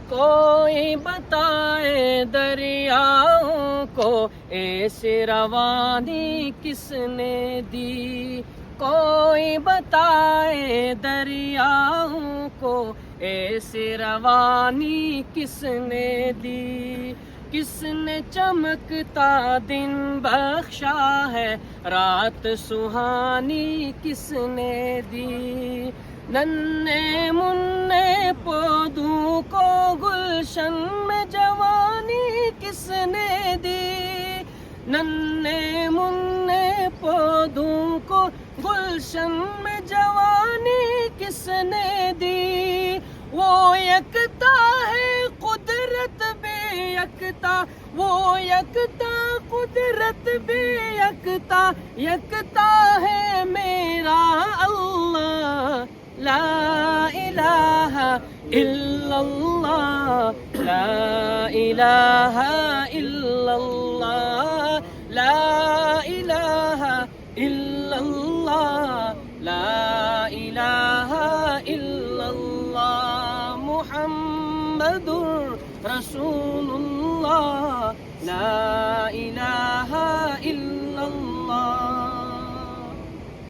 کوئی بتائے دریاؤں کو ایسی روانی کس نے دی، کوئی بتائے دریاؤں کو ایسی روانی کس نے دی، کس نے چمکتا دن بخشا ہے رات سہانی کس نے دی، ننھے منھے پودوں کو گلشن میں جوانی کس نے دی، ننھے منھے پودوں کو گلشن میں جوانی کس نے دی، وہ یکتا ہے قدرت بے یکتا، وہ یکتا قدرت بے یکتا، یکتا ہے میرا اللہ، لا الہ الا اللہ، لا الہ الا اللہ، لا الہ الا اللہ، لا الہ الا اللہ، محمد رسول اللہ، لا الہ